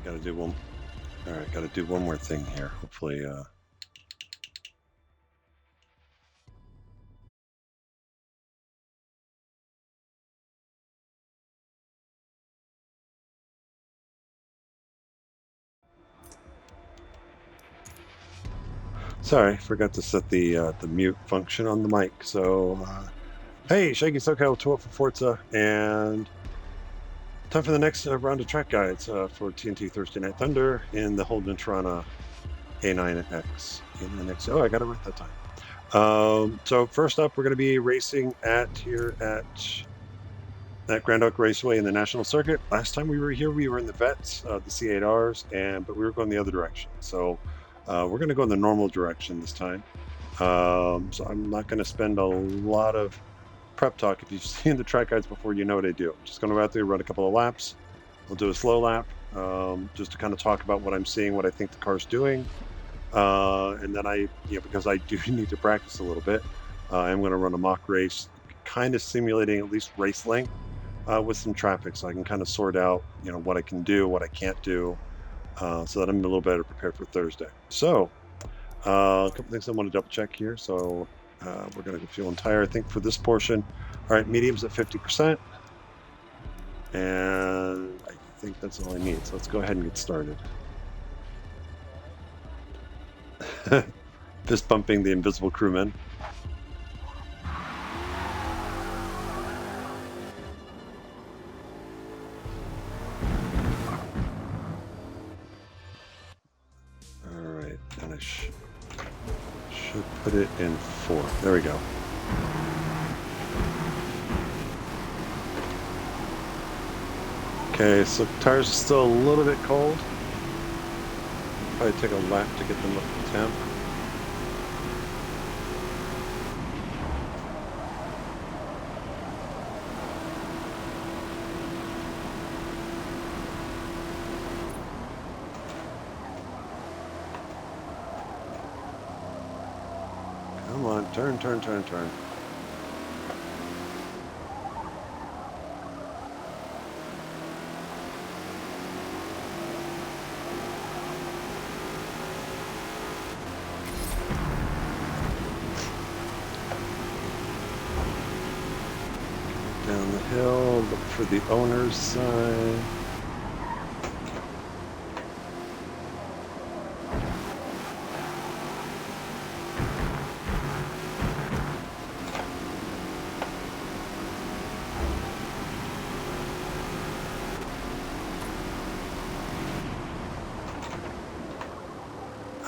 gotta do one. All right, gotta do one more thing here. Hopefully, sorry, forgot to set the mute function on the mic. So, hey, Shaggy SoCal 2Old4Forza, and time for the next round of track guides for TNT Thursday Night Thunder in the Holden Tirana A9X. A9X. Oh, I got it right that time. So first up, we're going to be racing here at Grand Oak Raceway in the National Circuit. Last time we were here, we were in the Vets, the C8Rs, but we were going the other direction. So we're going to go in the normal direction this time. So I'm not going to spend a lot of prep talk. If you've seen the track guides before, you know what I do. I'm just going to go out there, run a couple of laps. We'll do a slow lap, just to kind of talk about what I'm seeing, what I think the car's doing. And then because I do need to practice a little bit, I'm going to run a mock race, kind of simulating at least race length with some traffic, so I can kind of sort out, what I can do, what I can't do, so that I'm a little better prepared for Thursday. So, a couple things I want to double check here. So, we're going to go fuel and tire, I think, for this portion. All right, medium's at 50%, and I think that's all I need. So let's go ahead and get started. Fist bumping the invisible crewman. Alright, and I should put it in 4. There we go. Okay, so tires are still a little bit cold. Probably take a lap to get them up to temp. Come on, turn. Down the hill, look for the owner's sign.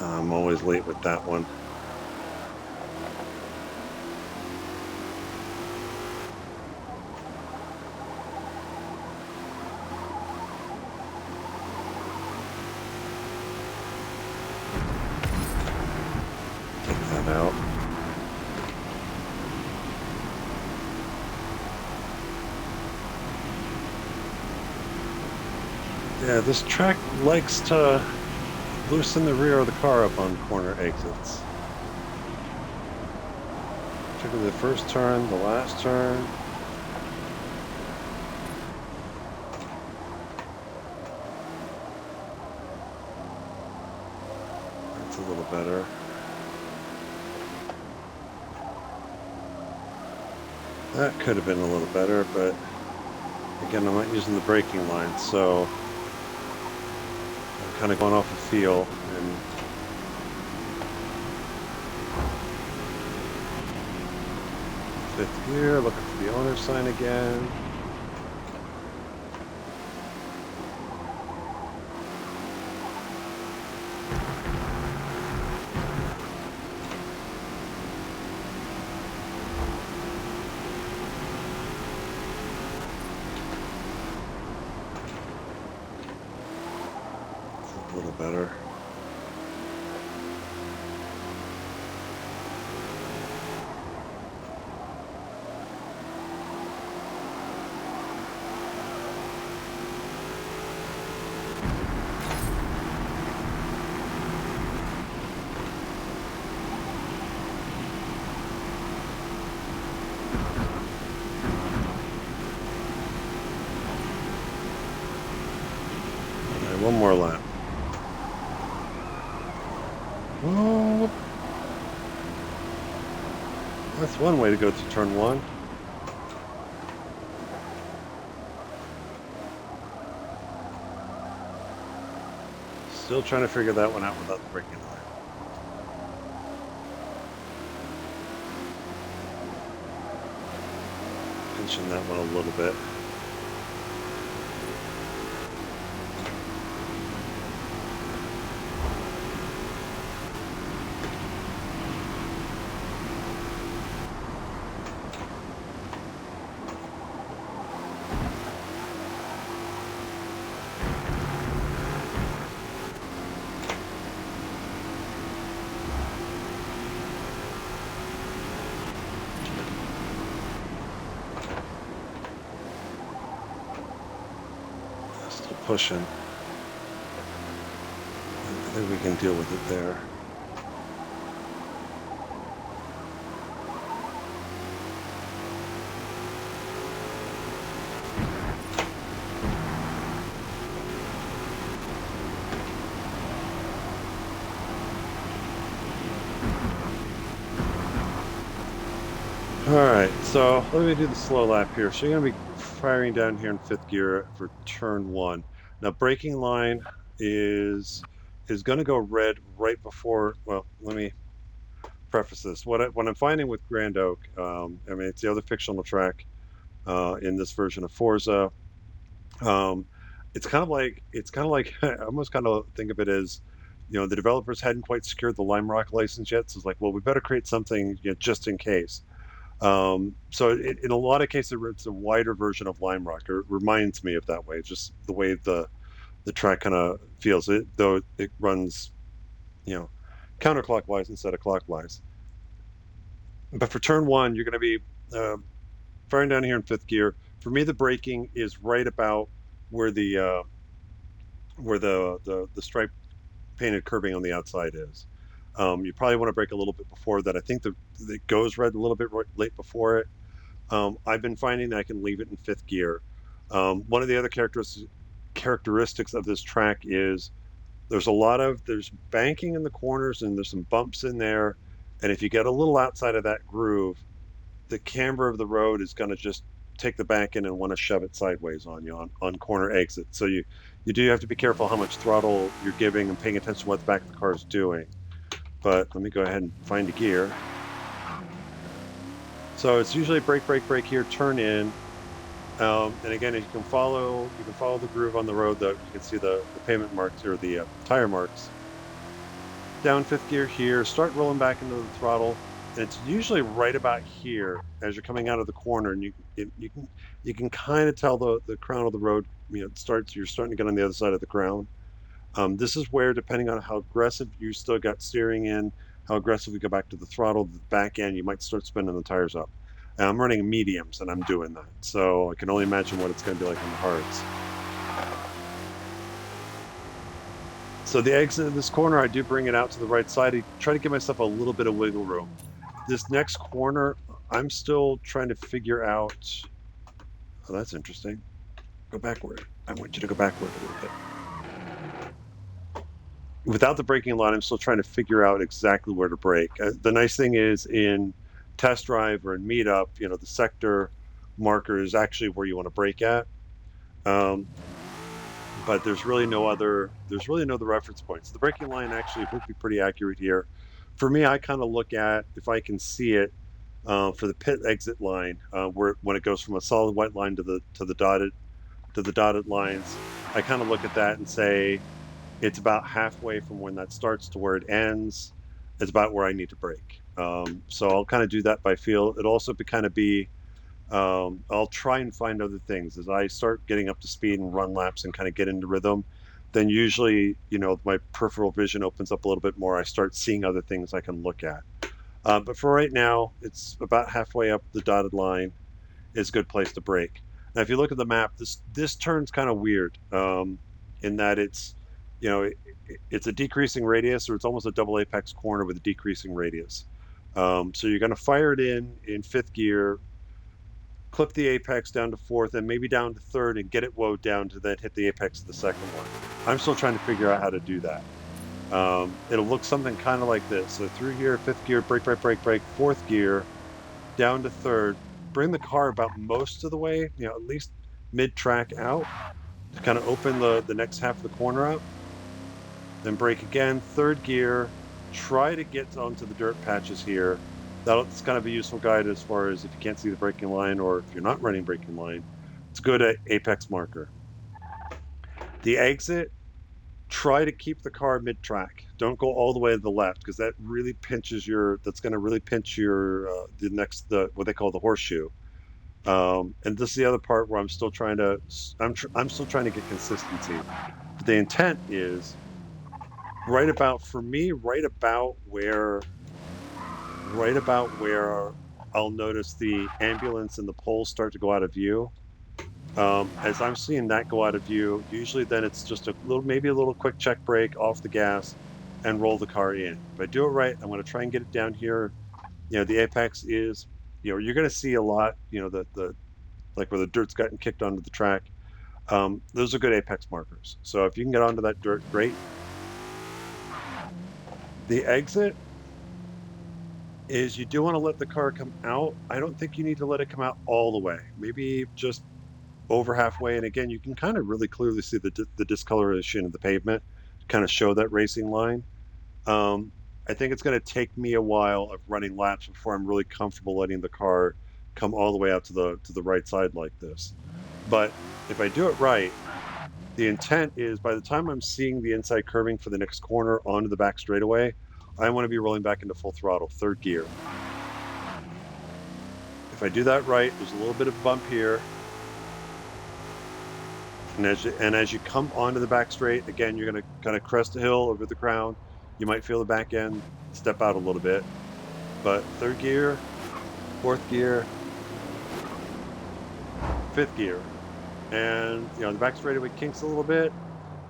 I'm always late with that one. Take that out. Yeah, this track likes to loosen the rear of the car up on corner exits. Particularly the first turn, the last turn. That's a little better. That could have been a little better, but again, I'm not using the braking line, so I'm kind of going off of feel. And fifth gear, looking for the owner's sign again. A little better. one more lap. Oh, that's one way to go through turn one. Still trying to figure that one out without the braking line. Pinching that one a little bit. Still pushing. I think we can deal with it there. Alright, so let me do the slow lap here. So you're going to be firing down here in fifth gear for turn one. Now braking line is going to go red right before, well, let me preface this. What I'm finding with Grand Oak, I mean, it's the other fictional track in this version of Forza. It's kind of like I almost kind of think of it as, the developers hadn't quite secured the Lime Rock license yet, so it's like, well, we better create something, just in case. So in a lot of cases, it's a wider version of Lime Rock. It reminds me of that way, just the way the track kind of feels. Though it runs, counterclockwise instead of clockwise. But for turn one, you're going to be firing down here in fifth gear. For me, the braking is right about where the stripe painted curbing on the outside is. You probably want to brake a little bit before that. I think it goes red a little bit late before it. I've been finding that I can leave it in fifth gear. One of the other characteristics of this track is there's banking in the corners and there's some bumps in there. And if you get a little outside of that groove, the camber of the road is going to just take the back end and want to shove it sideways on you on corner exits. So you do have to be careful how much throttle you're giving and paying attention to what the back of the car is doing. But let me go ahead and find a gear. So it's usually brake here, turn in. And again, you can follow the groove on the road. You can see the pavement marks or the tire marks. Down fifth gear here, start rolling back into the throttle, and it's usually right about here as you're coming out of the corner, and you can kind of tell the crown of the road. You're starting to get on the other side of the crown. This is where, depending on how aggressive you still got steering in, how aggressive we go back to the throttle, the back end, you might start spinning the tires up. And I'm running mediums and I'm doing that. So I can only imagine what it's going to be like on the hards. So the exit of this corner, I do bring it out to the right side. I try to give myself a little bit of wiggle room. This next corner, I'm still trying to figure out. Oh, that's interesting. Go backward. I want you to go backward a little bit. Without the braking line, I'm still trying to figure out exactly where to brake. The nice thing is in test drive or in meetup, the sector marker is actually where you want to brake at. But there's really no other reference points. The braking line actually would be pretty accurate here. For me, I kind of look at, if I can see it, for the pit exit line, when it goes from a solid white line to the dotted lines, I kind of look at that and say, it's about halfway from when that starts to where it ends. It's about where I need to brake. So I'll kind of do that by feel. It'll also be I'll try and find other things as I start getting up to speed and run laps and kind of get into rhythm. Then usually, my peripheral vision opens up a little bit more. I start seeing other things I can look at. But for right now, it's about halfway up the dotted line. Is a good place to brake. Now, if you look at the map, this turn's kind of weird in that it's it's a decreasing radius, or it's almost a double apex corner with a decreasing radius. So you're going to fire it in fifth gear, clip the apex down to fourth, and maybe down to third, and get it woed down to then hit the apex of the second one. I'm still trying to figure out how to do that. It'll look something kind of like this. So through here, fifth gear, brake, brake, brake, brake, fourth gear, down to third, bring the car about most of the way, at least mid-track out to kind of open the next half of the corner up. Then brake again, third gear, try to get onto the dirt patches here. That's kind of a useful guide as far as if you can't see the braking line or if you're not running braking line. It's a good apex marker. The exit, try to keep the car mid-track. Don't go all the way to the left because that really pinches that's going to really pinch the what they call the horseshoe. And this is the other part where I'm still trying to get consistency. But the intent is right about where I'll notice the ambulance and the poles start to go out of view. As I'm seeing that go out of view, usually then it's just maybe a little quick check brake off the gas and roll the car in. If I do it right, I'm going to try and get it down here. The apex is, you're going to see a lot, the like where the dirt's gotten kicked onto the track. Those are good apex markers. So if you can get onto that dirt, great. The exit is you do want to let the car come out. I don't think you need to let it come out all the way. Maybe just over halfway, and again, you can kind of really clearly see the discoloration of the pavement to kind of show that racing line. I think it's going to take me a while of running laps before I'm really comfortable letting the car come all the way out to the right side like this. But if I do it right, the intent is by the time I'm seeing the inside curving for the next corner onto the back straightaway, I want to be rolling back into full throttle, third gear. If I do that right, there's a little bit of bump here. And as you come onto the back straight, again, you're going to kind of crest the hill over the crown. You might feel the back end step out a little bit. But third gear, fourth gear, fifth gear. And, the back straightaway kinks a little bit.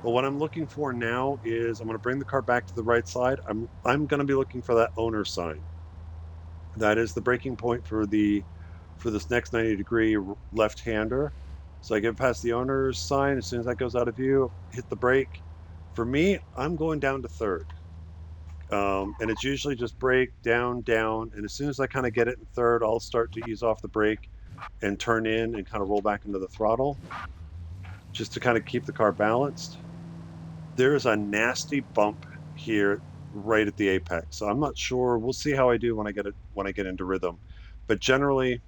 But what I'm looking for now is I'm going to bring the car back to the right side. I'm going to be looking for that owner sign. That is the braking point for this next 90-degree left-hander. So I get past the owner's sign. As soon as that goes out of view, hit the brake. For me, I'm going down to third. And it's usually just brake, down, down. And as soon as I kind of get it in third, I'll start to ease off the brake and turn in and kind of roll back into the throttle just to kind of keep the car balanced. There's a nasty bump here right at the apex. So I'm not sure. We'll see how I do when I get into rhythm. But generally,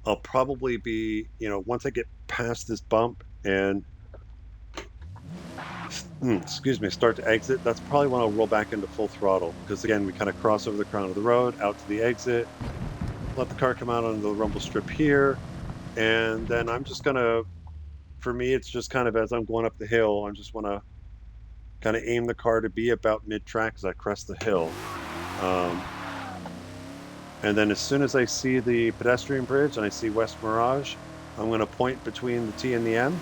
I'll probably be, once I get past this bump and, start to exit, that's probably when I'll roll back into full throttle. Because again, we kind of cross over the crown of the road, out to the exit, let the car come out onto the rumble strip here. And then I'm just going to, for me, it's just kind of as I'm going up the hill, I just want to kind of aim the car to be about mid-track as I crest the hill. And then as soon as I see the pedestrian bridge and I see West Mirage, I'm going to point between the T and the M.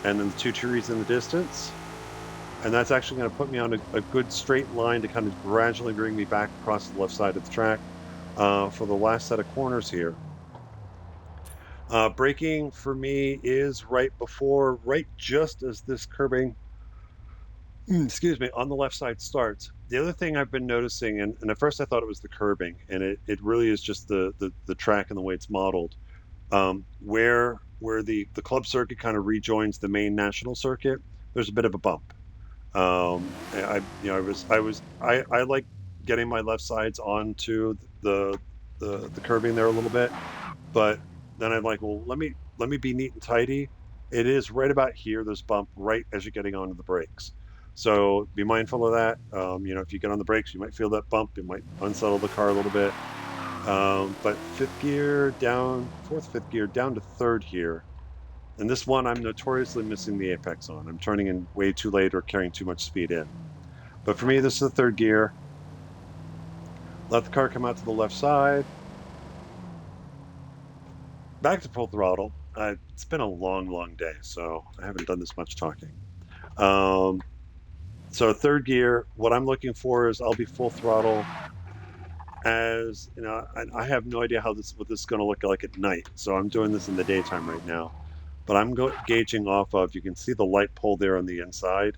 And then the two trees in the distance. And that's actually going to put me on a good straight line to kind of gradually bring me back across the left side of the track for the last set of corners here. Braking for me is right just as this curbing, on the left side starts. The other thing I've been noticing, and at first I thought it was the curbing, and it really is just the track and the way it's modeled. Where the club circuit kind of rejoins the main national circuit, there's a bit of a bump. I like getting my left sides onto the curbing there a little bit, but then I'm like, well, let me be neat and tidy. It is right about here. There's a bump right as you're getting onto the brakes. So be mindful of that. If you get on the brakes, you might feel that bump. It might unsettle the car a little bit. But fourth, fifth gear down to third here. And this one, I'm notoriously missing the apex on. I'm turning in way too late or carrying too much speed in. But for me, this is the third gear. Let the car come out to the left side. Back to full throttle. It's been a long, long day, so I haven't done this much talking. So third gear, what I'm looking for is I'll be full throttle as, I have no idea what this is going to look like at night. So I'm doing this in the daytime right now. but I'm gauging off of, you can see the light pole there on the inside.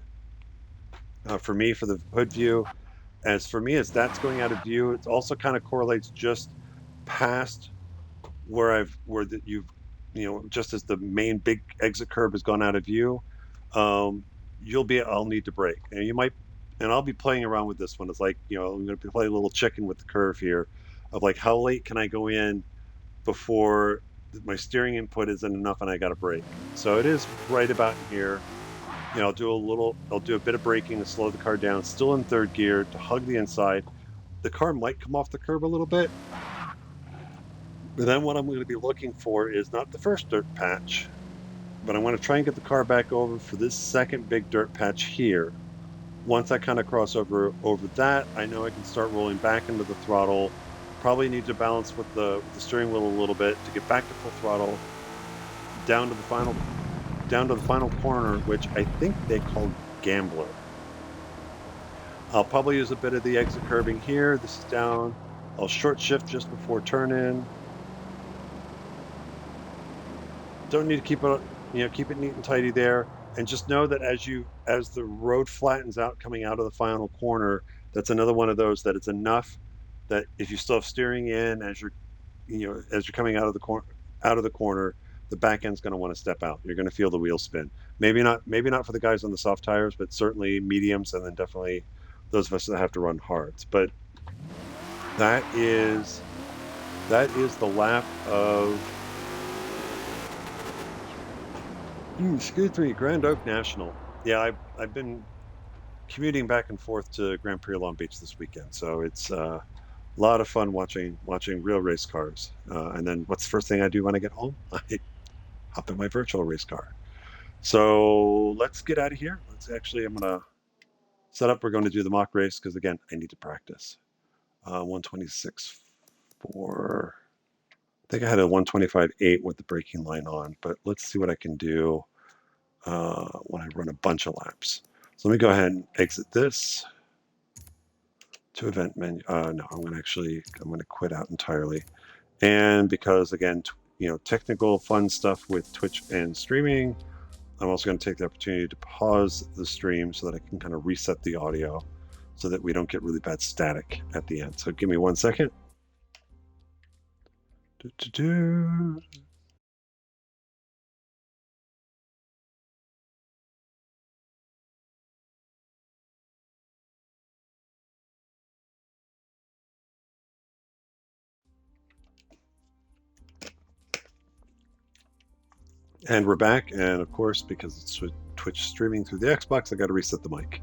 For me, for the hood view, as for me, as that's going out of view, it also kind of correlates just past where just as the main big exit curb has gone out of view, um, I'll need to brake. And I'll be playing around with this one. It's like, I'm going to be playing a little chicken with the curve here of like, how late can I go in before my steering input isn't enough and I got to brake. So it is right about here. I'll do a bit of braking to slow the car down, still in third gear to hug the inside. The car might come off the curb a little bit, but then what I'm going to be looking for is not the first dirt patch, but I want to try and get the car back over for this second big dirt patch here. Once I kind of cross over that, I know I can start rolling back into the throttle. Probably need to balance with the steering wheel a little bit to get back to full throttle, down to the final corner, which I think they call Gambler. I'll probably use a bit of the exit curbing here. This is down. I'll short shift just before turn in. Don't need to keep it neat and tidy there. And just know that as the road flattens out coming out of the final corner, that's another one of those that it's enough that if you still have steering in as you're coming out of the corner, the back end's going to want to step out. You're going to feel the wheel spin. Maybe not for the guys on the soft tires, but certainly mediums, and then definitely those of us that have to run hards. But that is the lap of excuse me, Grand Oak National. Yeah, I've been commuting back and forth to Grand Prix Long Beach this weekend, so it's a lot of fun watching real race cars. And then what's the first thing I do when I get home? I hop in my virtual race car. So let's get out of here. I'm going to set up. We're going to do the mock race because, again, I need to practice. 126.4. I think I had a 125.8 with the braking line on, but let's see what I can do when I run a bunch of laps. So let me go ahead and exit this to event menu. No, I'm going to quit out entirely. And because, again, technical fun stuff with Twitch and streaming, I'm also going to take the opportunity to pause the stream so that I can kind of reset the audio so that we don't get really bad static at the end. So give me 1 second. And we're back, and of course, because it's Twitch streaming through the Xbox, I got to reset the mic.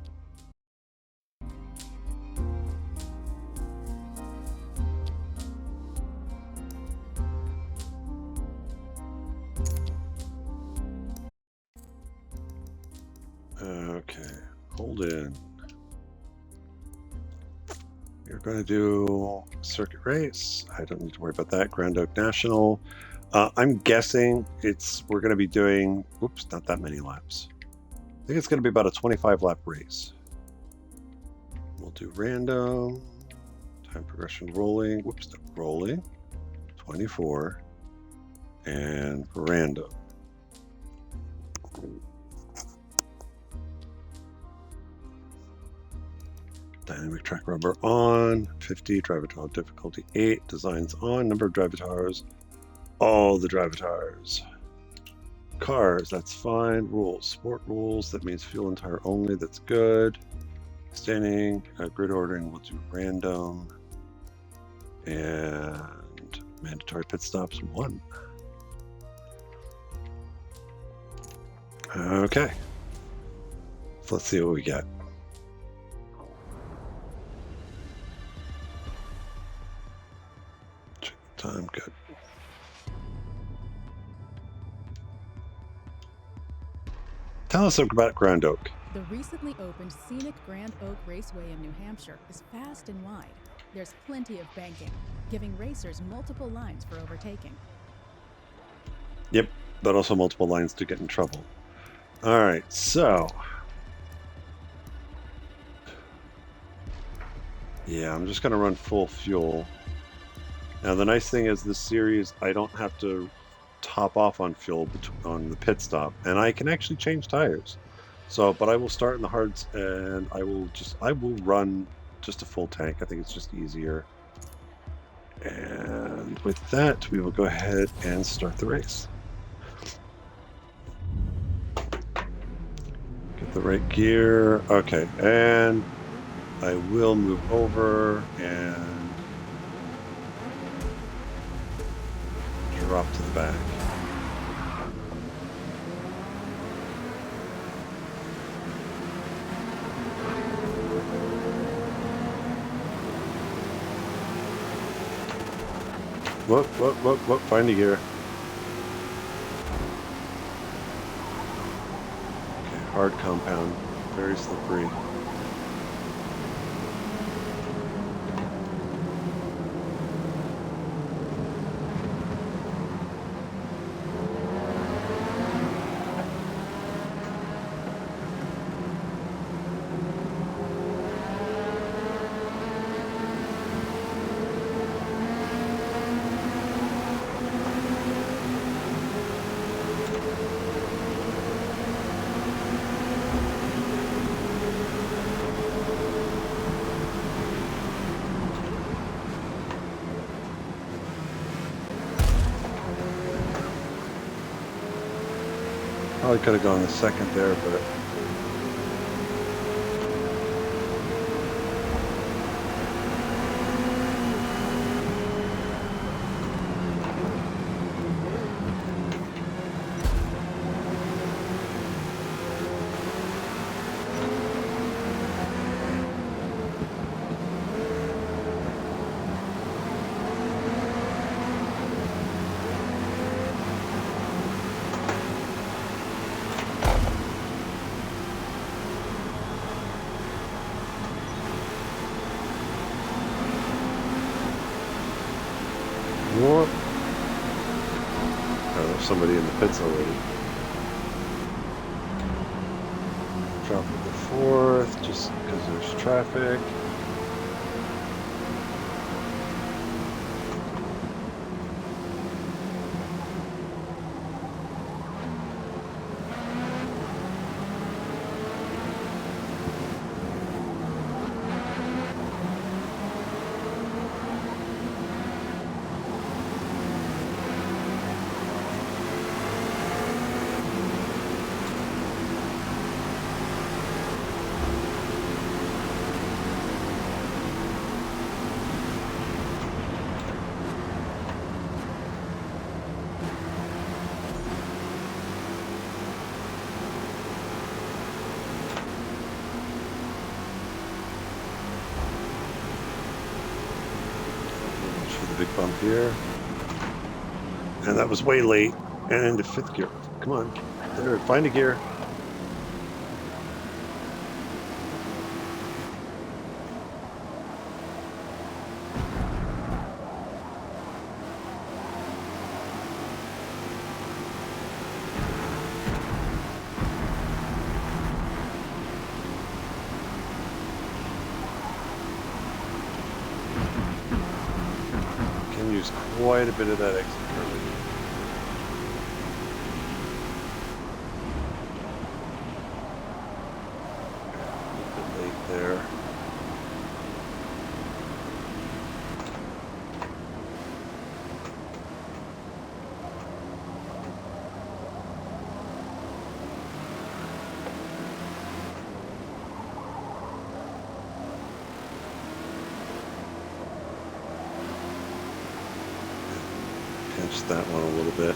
Okay, Holden. We're going to do circuit race. I don't need to worry about that. Grand Oak National. I'm guessing we're going to be doing, not that many laps. I think it's going to be about a 25 lap race. We'll do random, time progression rolling, rolling, 24, and random. Dynamic track rubber on, 50, driver tile difficulty 8, designs on, number of driver tires, all the driver tires. Cars, that's fine. Rules, sport rules, that means fuel and tire only, that's good. Standing, grid ordering, we'll do random. And mandatory pit stops 1. Okay. So let's see what we get. Check the time, good. Tell us about Grand Oak. The recently opened scenic Grand Oak Raceway in New Hampshire is fast and wide. There's plenty of banking, giving racers multiple lines for overtaking. Yep, but also multiple lines to get in trouble. All right, so yeah, I'm just going to run full fuel. Now, the nice thing is this series, I don't have to top off on fuel on the pit stop, and I can actually change tires. So, but I will start in the hards, and I will run just a full tank. I think it's just easier. And with that, we will go ahead and start the race. Get the right gear. Okay, and I will move over and drop to the back. Whoop, find a gear. Okay, hard compound, very slippery. Probably could have gone the second there, but what? Oh, there's somebody in the pits already. Drop at the fourth, just because there's traffic. Big bump here, and that was way late, and into fifth gear. Come on, there, find a gear. Use quite a bit of that exit curve. A bit late there. Pinch that one a little bit.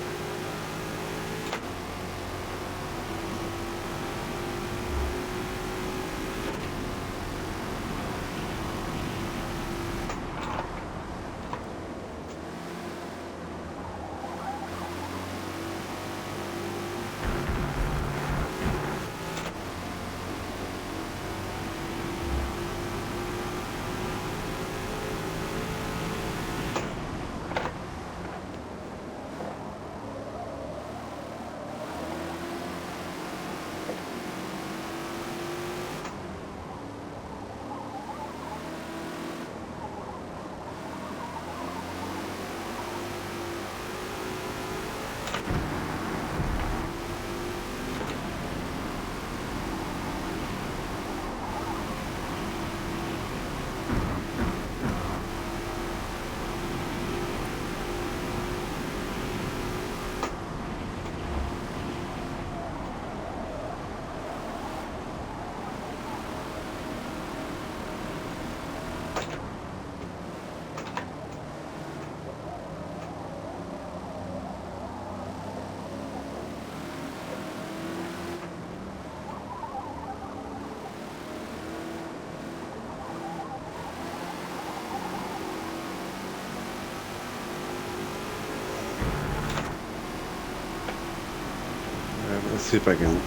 Let's see if I can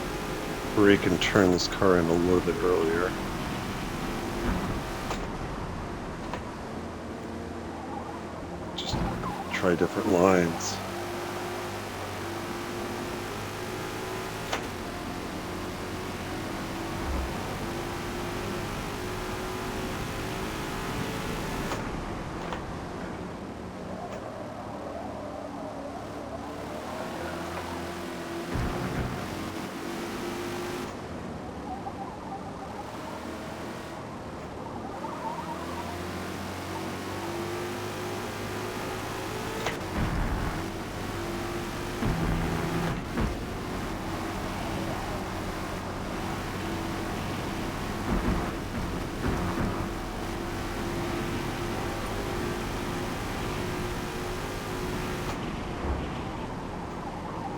brake and turn this car in a little bit earlier. Just try different lines.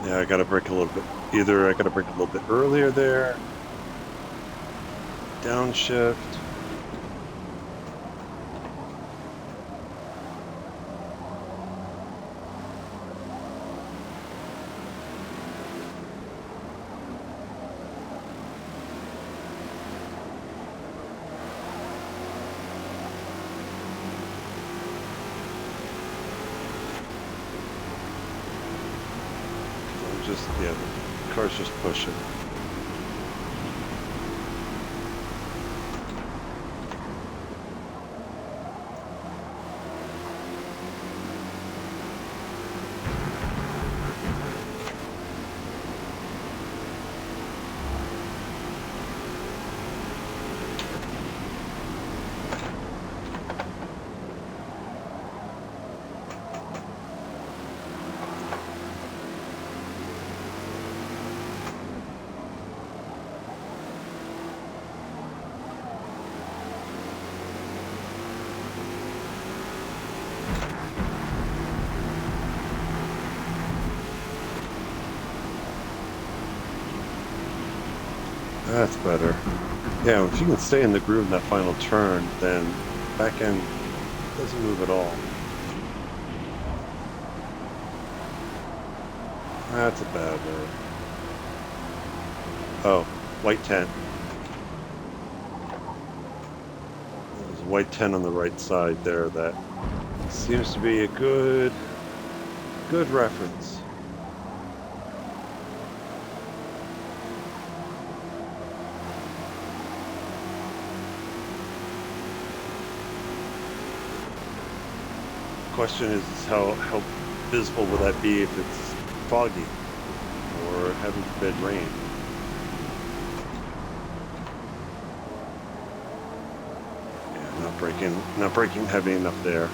Yeah, I gotta brake a little bit. Either I gotta brake a little bit earlier there. Downshift. Yeah, the car's just pushing. That's better. Yeah, if you can stay in the groove in that final turn, then back end doesn't move at all. That's a bad move. Oh, white 10. There's a white 10 on the right side there that seems to be a good reference. Question is how visible will that be if it's foggy or heaven forbid rain? Yeah, not braking heavy enough there.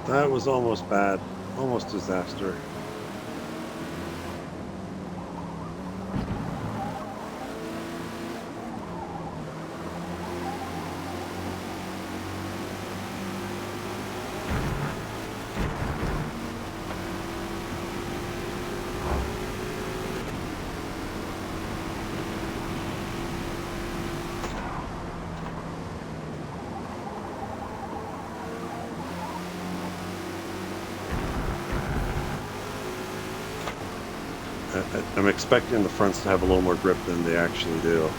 That was almost bad. Almost disaster. I'm expecting the fronts to have a little more grip than they actually do.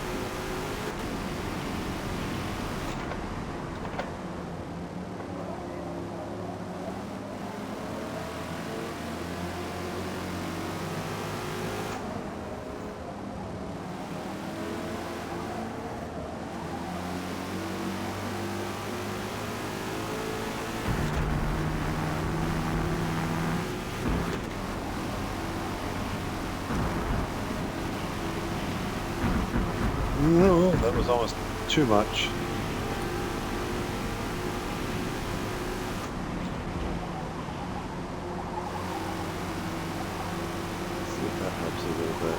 No, that was almost too much. Let's see if that helps a little bit.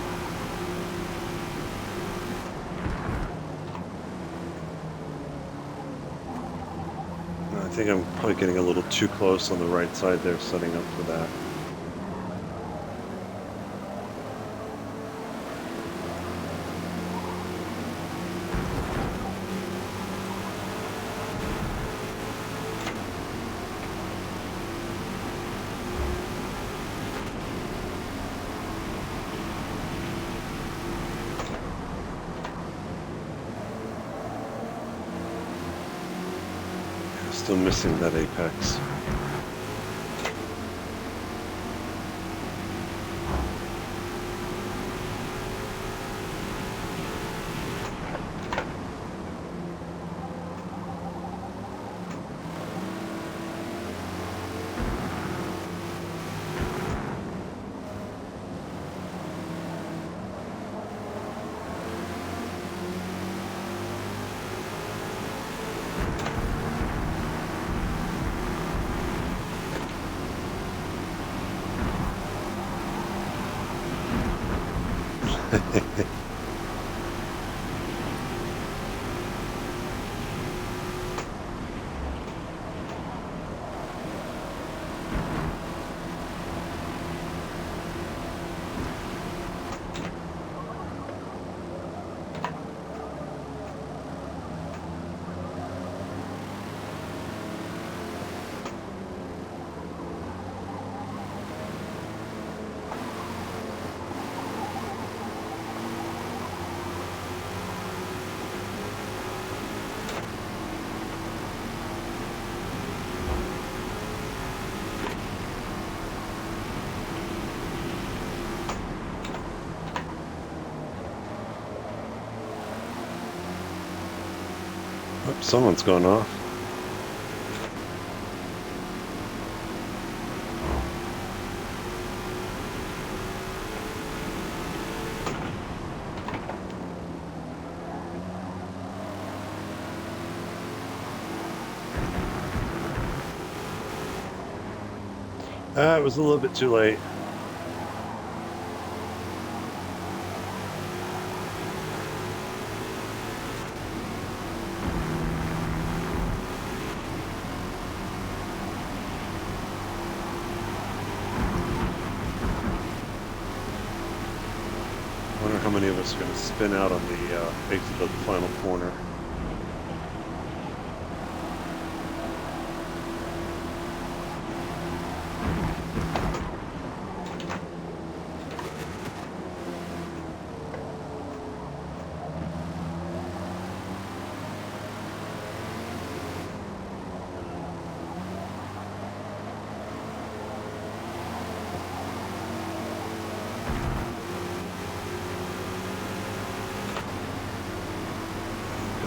I think I'm probably getting a little too close on the right side there, setting up for that. Still missing that apex. Oh, someone's gone off. It was a little bit too late. I wonder how many of us are going to spin out on the exit of the final corner.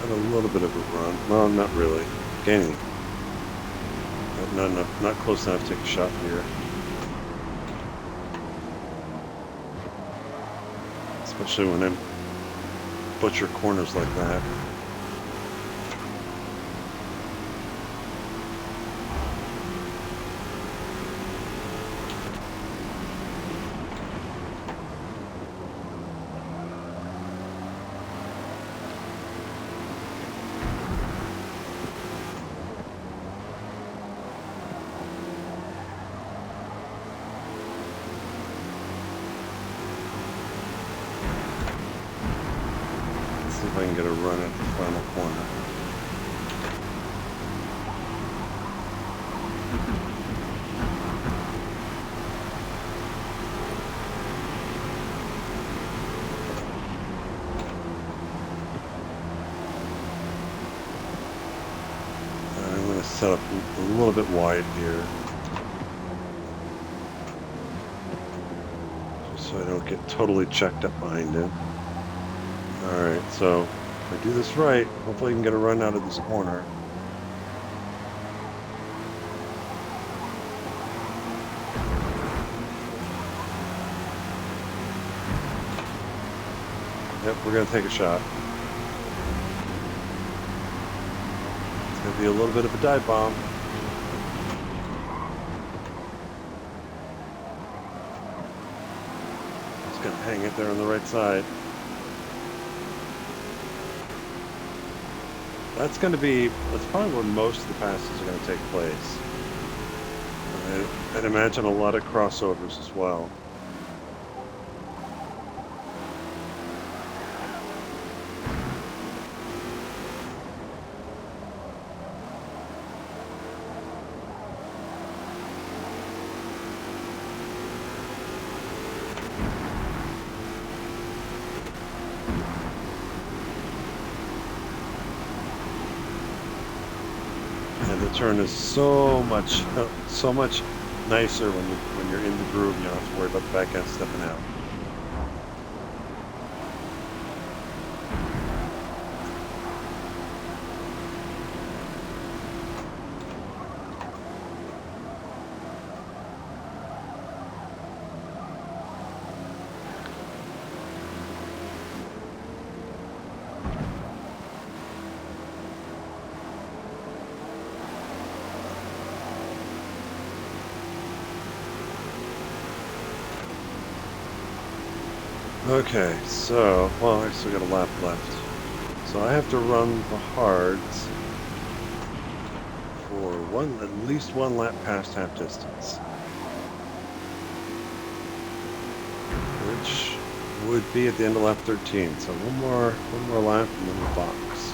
A little bit of a run. Well, not really. Gaining. Not close enough to take a shot here. Especially when I butcher corners like that. See if I can get a run at the final corner. I'm going to set up a little bit wide here, just so I don't get totally checked up behind him. Alright, so if I do this right, hopefully I can get a run out of this corner. Yep, we're going to take a shot. It'll be a little bit of a dive bomb. Just gonna hang it there on the right side. That's probably where most of the passes are going to take place. I'd imagine a lot of crossovers as well. Turn is so much nicer when you're in the groove. You don't have to worry about the back end stepping out. Okay, so, well, I still got a lap left. So I have to run the hards for at least one lap past half distance. Which would be at the end of lap 13. So one more lap and then the box.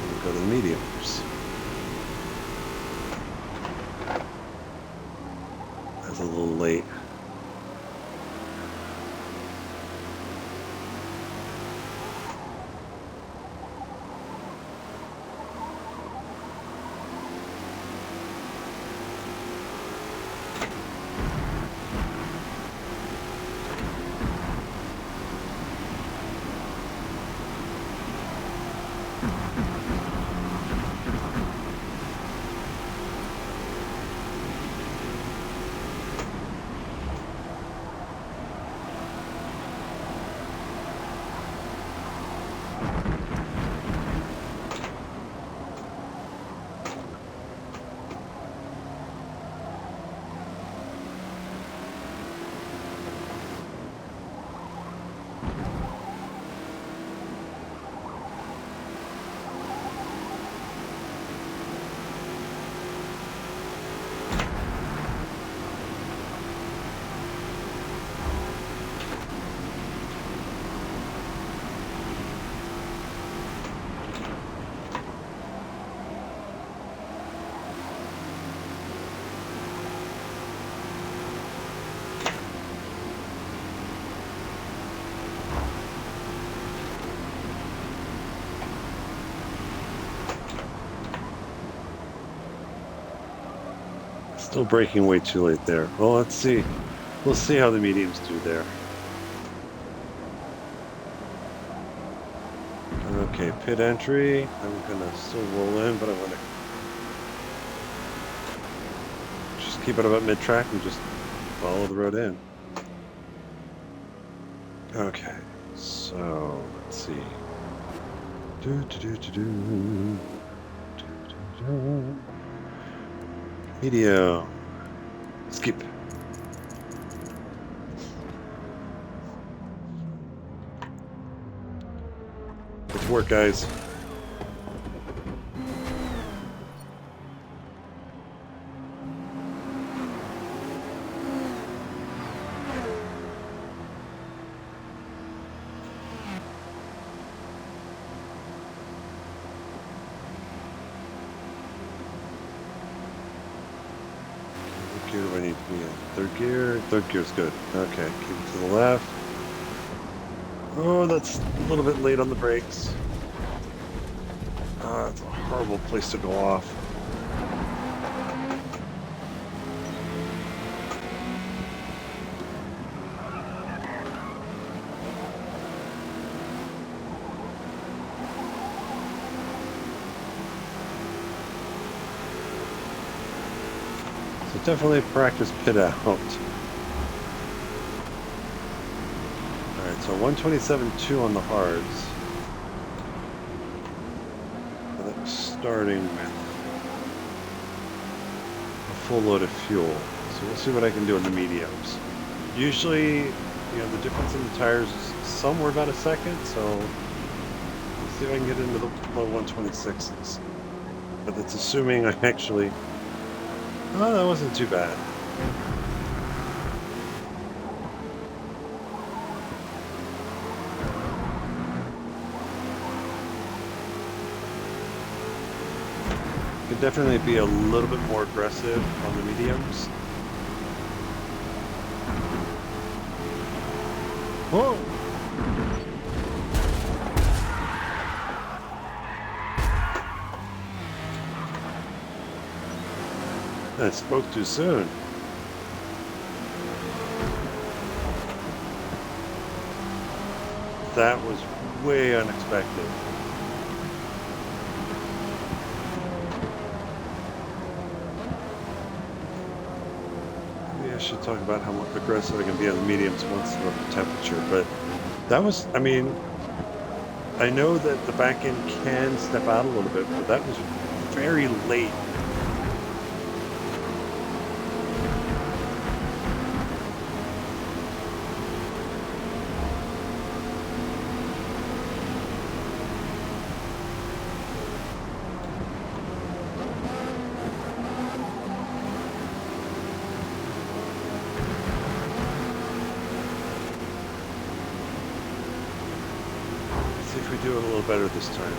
And we'll go to the mediums. That's a little late. Still braking way too late there. Well, let's see. We'll see how the mediums do there. Okay, pit entry. I'm gonna still roll in, but I'm gonna just keep it about mid-track and just follow the road in. Okay, so let's see. Medium. Skip. Good work, guys. Gear do I need to be in? Third gear? Third gear's good. Okay, keep it to the left. Oh, that's a little bit late on the brakes. It's a horrible place to go off. So definitely practice pit out. Alright, so 127.2 on the hards. Starting with full load of fuel. So we'll see what I can do in the mediums. Usually, you know, the difference in the tires is somewhere about a second, so let's see if I can get into my 126s. But that's assuming I actually... Oh, that wasn't too bad. Could definitely be a little bit more aggressive on the mediums. Whoa! I spoke too soon. That was way unexpected. Maybe I should talk about how aggressive I can be on the mediums once I know the temperature, but that was, I mean, I know that the back end can step out a little bit, but that was very late. If we do it a little better this time.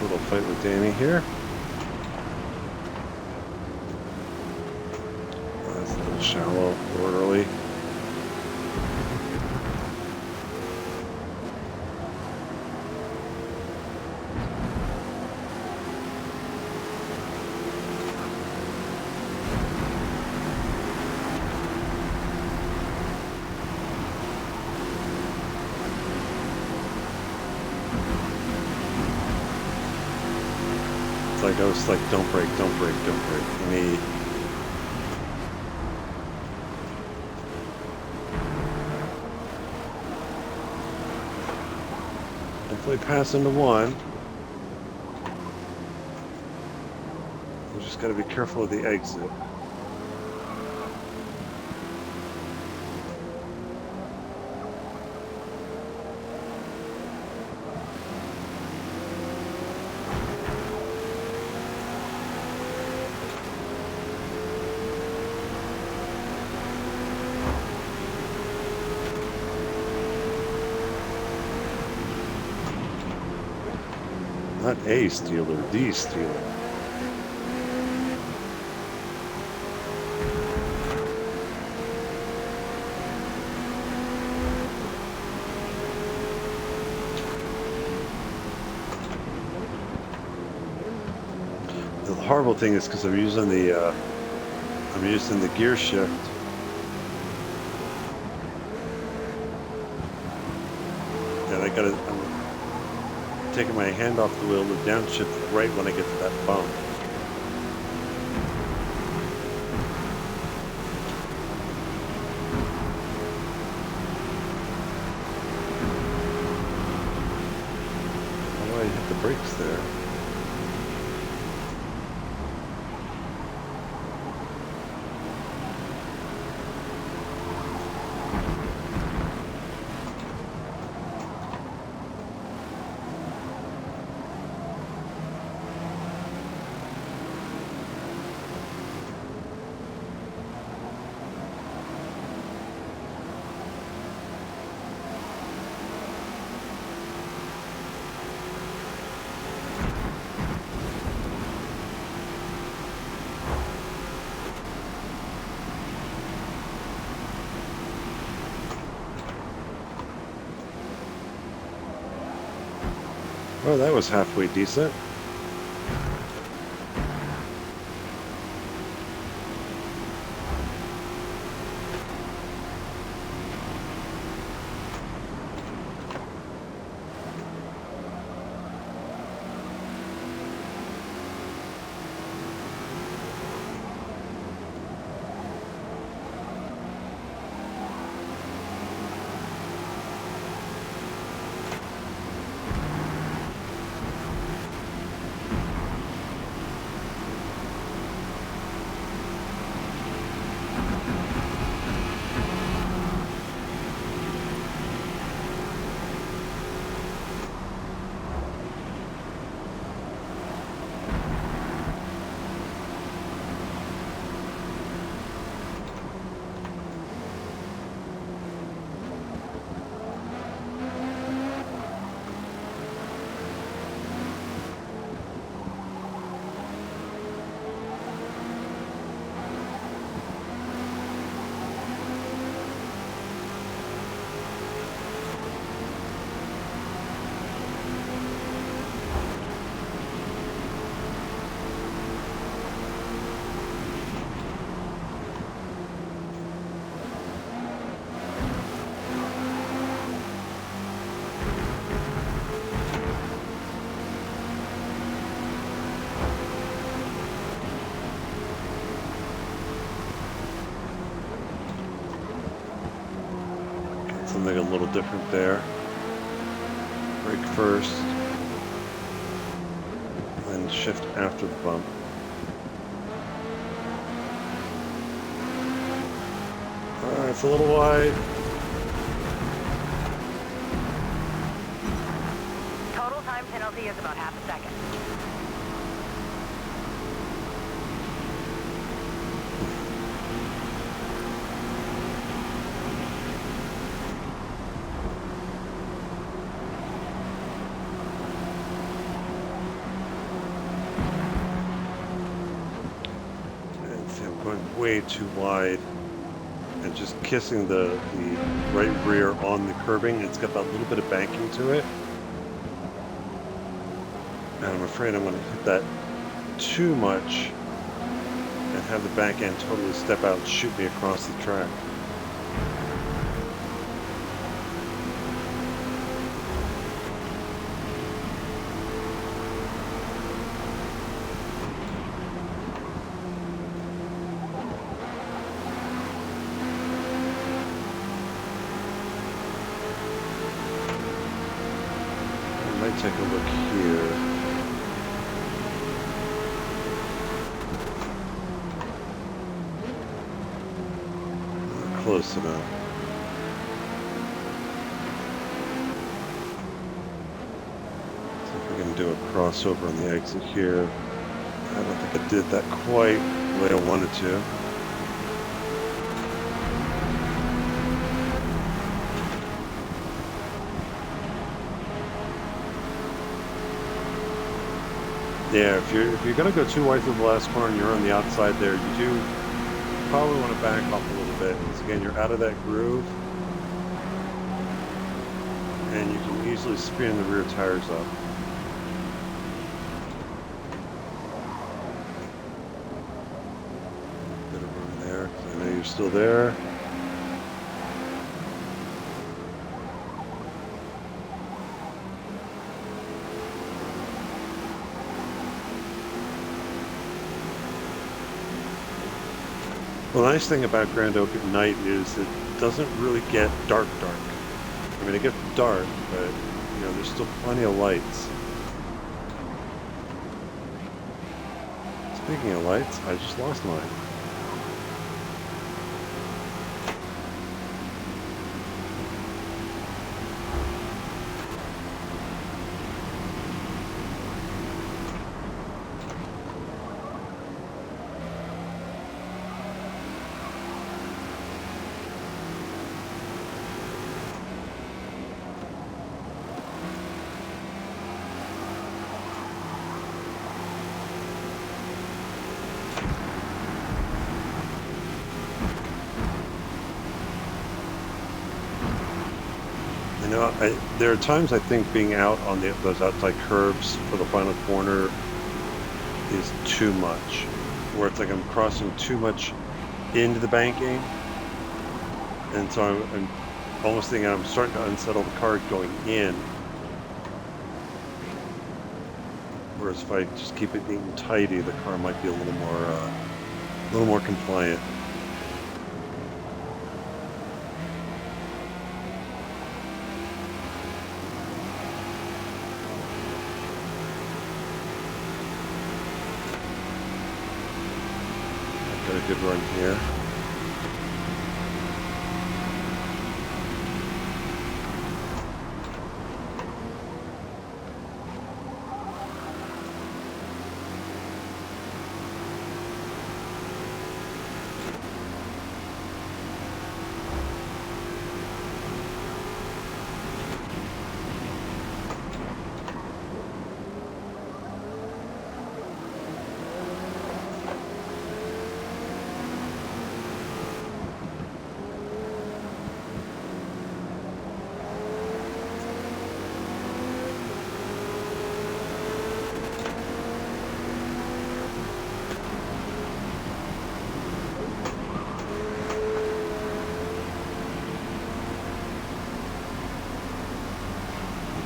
Little fight with Danny here. That's a little shallow, a little early. Like I was like, don't break, don't break, don't break. Me. Definitely pass into one. We just got to be careful of the exit. Not a stealer, the stealer. The horrible thing is because I'm using the gear shift. And I'm taking my hand off the wheel to downshift right when I get to that bump. Well, that was halfway decent. Something a little different there. Brake first, then shift after the bump. It's a little wide. Total time penalty is about half a second. Way too wide and just kissing the right rear on the curbing. It's got that little bit of banking to it, and I'm afraid I'm going to hit that too much and have the back end totally step out and shoot me across the track. Take a look here. Close enough. See if we can do a crossover on the exit here. I don't think I did that quite the way I wanted to. Yeah, if you're gonna go too wide through the last corner and you're on the outside there, you do probably want to back off a little bit, because again, you're out of that groove, and you can easily spin the rear tires up. Bit of room there, 'cause I know you're still there. Well, the nice thing about Grand Oak at night is it doesn't really get dark. I mean, it gets dark, but, you know, there's still plenty of lights. Speaking of lights, I just lost mine. know, there are times I think being out on those outside curbs for the final corner is too much, where it's like I'm crossing too much into the banking, and so I'm almost thinking I'm starting to unsettle the car going in. Whereas if I just keep it neat and tidy, the car might be a little more compliant. Got a good run here.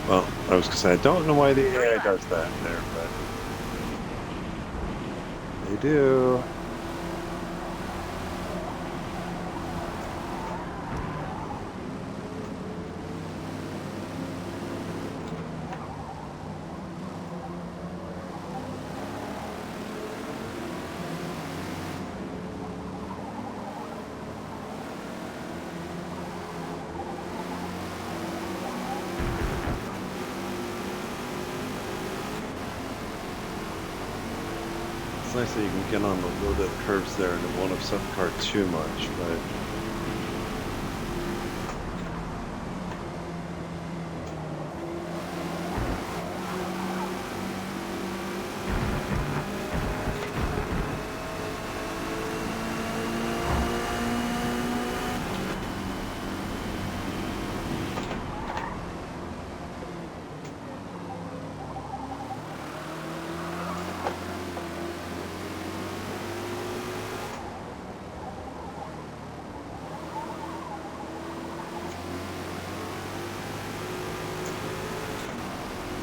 Well, I was gonna say, I don't know why the AI does that there, but they do. It's nice that you can get on the little bit of curves there and it won't upset the car too much, but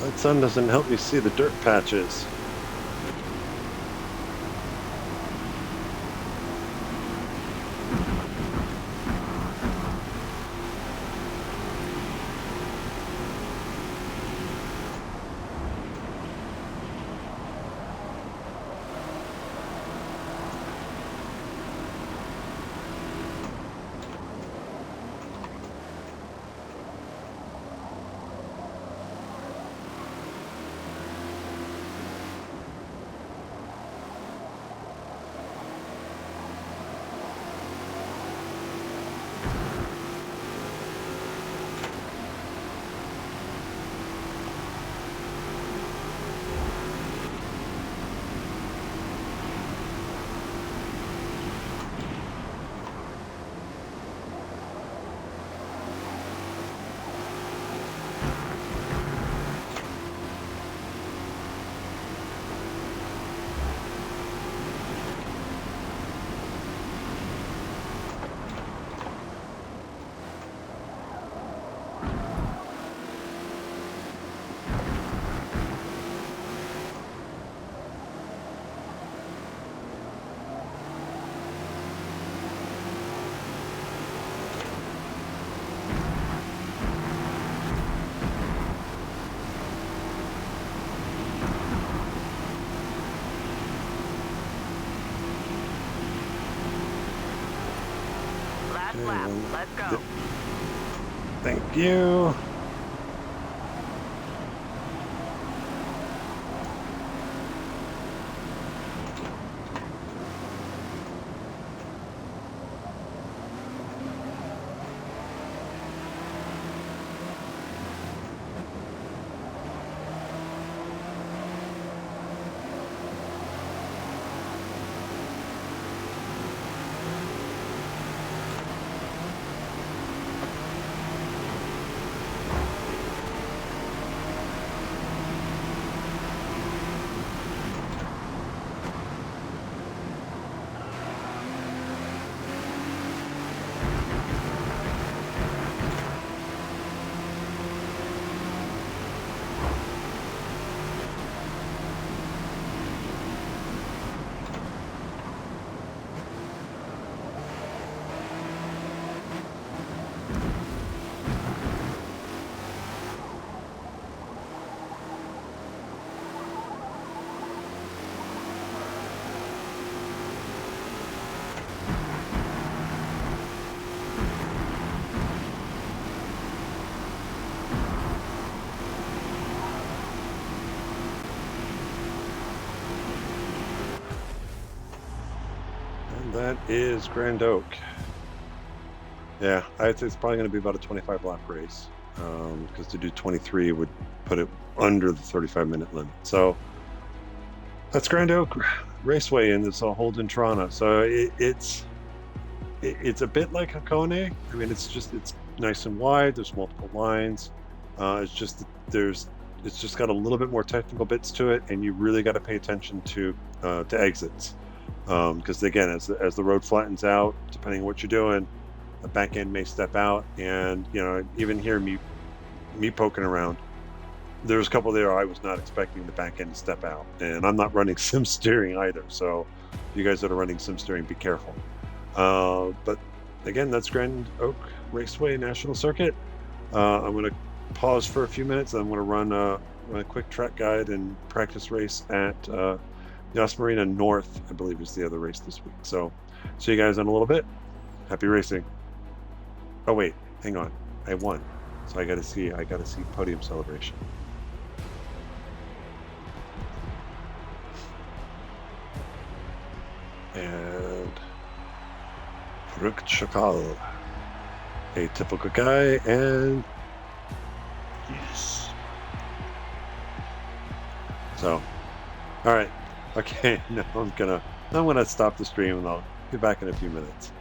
that sun doesn't help me see the dirt patches. Lap. Let's go. Thank you. that is Grand Oak. Yeah, I'd say it's probably going to be about a 25 lap race, because to do 23 would put it under the 35-minute limit. So that's Grand Oak Raceway in this Holden Tirana. So it's a bit like Hakone. I mean, it's nice and wide. There's multiple lines. It's just got a little bit more technical bits to it, and you really got to pay attention to exits, because again, as the road flattens out, depending on what you're doing, the back end may step out, and even here me poking around, there's a couple there I was not expecting the back end to step out, and I'm not running sim steering either. So you guys that are running sim steering, be careful. But again, that's Grand Oak Raceway National Circuit. I'm going to pause for a few minutes. I'm going to run a quick track guide and practice race at Yas Marina North, I believe is the other race this week. So see you guys in a little bit. Happy racing. Oh wait, hang on. I won. So I got to see podium celebration. And Brooke Chakal, a typical guy, and yes. So, all right, okay. Now I'm gonna stop the stream, and I'll be back in a few minutes.